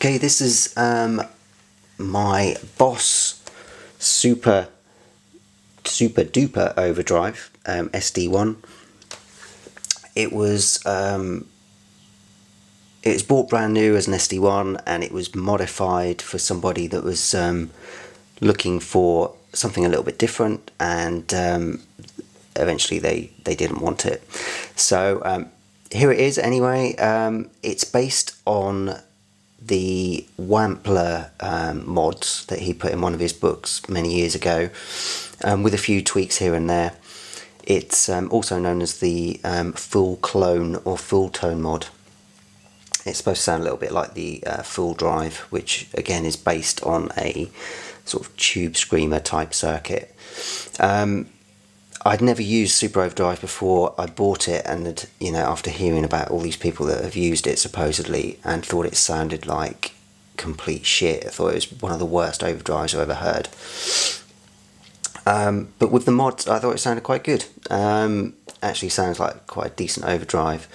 Okay, this is my Boss Super Duper Overdrive SD-1. It was bought brand new as an SD-1, and it was modified for somebody that was looking for something a little bit different, and eventually they didn't want it. So here it is anyway. It's based on the Wampler mods that he put in one of his books many years ago, with a few tweaks here and there. It's also known as the full clone or full tone mod. It's supposed to sound a little bit like the Fulldrive, which again is based on a sort of tube screamer type circuit. I'd never used Super Overdrive before I bought it, and you know, after hearing about all these people that have used it supposedly and thought it sounded like complete shit, I thought it was one of the worst overdrives I've ever heard. But with the mods, I thought it sounded quite good. Actually sounds like quite a decent overdrive.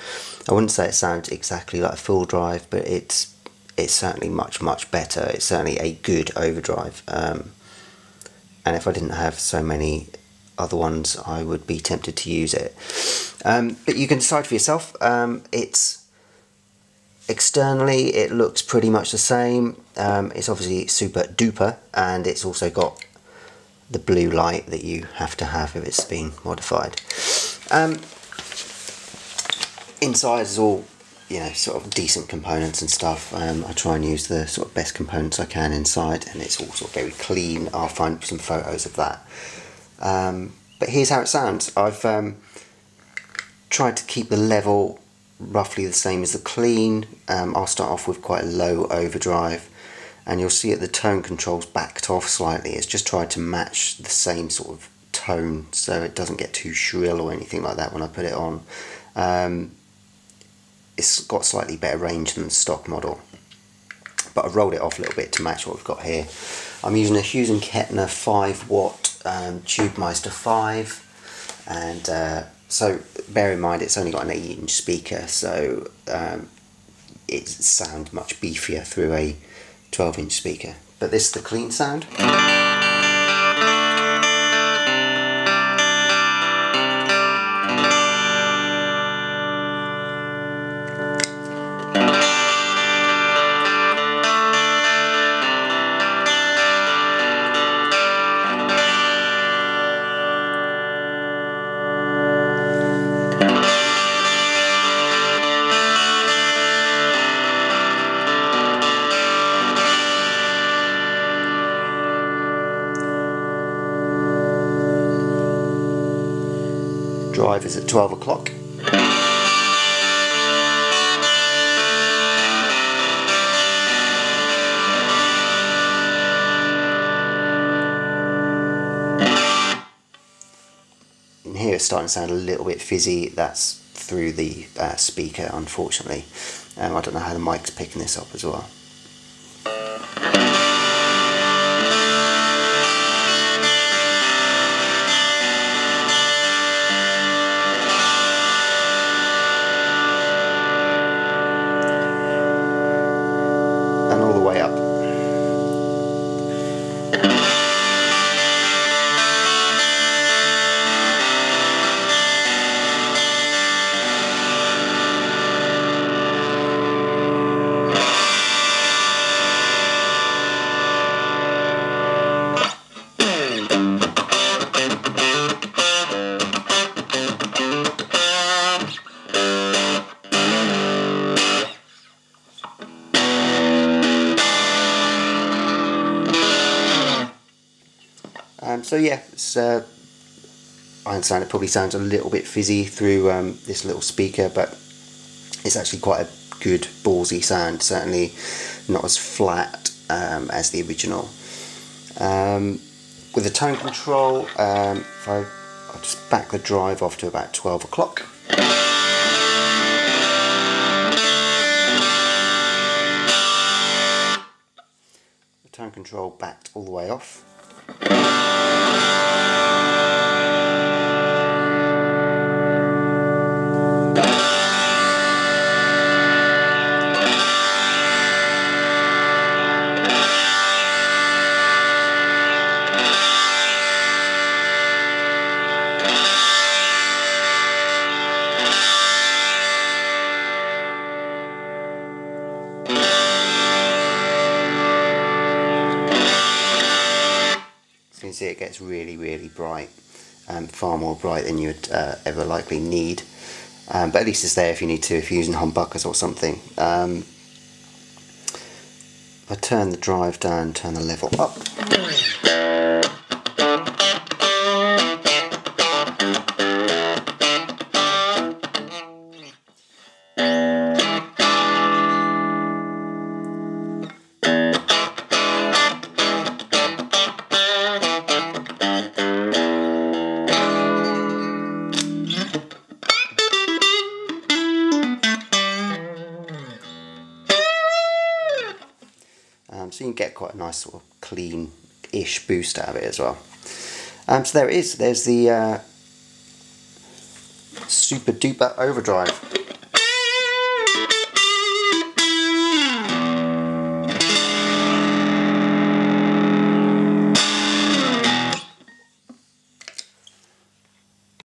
I wouldn't say it sounds exactly like a Fulldrive, but it's certainly much better. It's certainly a good overdrive. And if I didn't have so many other ones, I would be tempted to use it. But you can decide for yourself. It's externally, it looks pretty much the same. It's obviously super duper, and it's also got the blue light that you have to have if it's been modified. Inside is all, you know, sort of decent components and stuff. I try and use the sort of best components I can inside, and it's all sort of very clean. I'll find some photos of that. But here's how it sounds. I've tried to keep the level roughly the same as the clean. I'll start off with quite a low overdrive, and you'll see that the tone control's backed off slightly. It's just tried to match the same sort of tone so it doesn't get too shrill or anything like that when I put it on. It's got slightly better range than the stock model, but I've rolled it off a little bit to match what we've got here. I'm using a H&K 5-watt Tubemeister 5, and so bear in mind it's only got an 8-inch speaker, so it sounds much beefier through a 12-inch speaker. But this is the clean sound. Drive is at 12 o'clock. And here it's starting to sound a little bit fizzy. That's through the speaker, unfortunately. I don't know how the mic's picking this up as well. And all the way up. So yeah, it's, I understand it probably sounds a little bit fizzy through this little speaker, but it's actually quite a good ballsy sound, certainly not as flat as the original. With the tone control, if I'll just back the drive off to about 12 o'clock. The tone control backed all the way off. can see it gets really bright, far more bright than you'd ever likely need. But at least it's there if you need to, if you're using humbuckers or something. If I turn the drive down, turn the level up. So you can get quite a nice sort of clean-ish boost out of it as well. So there it is. There's the Super Duper Overdrive.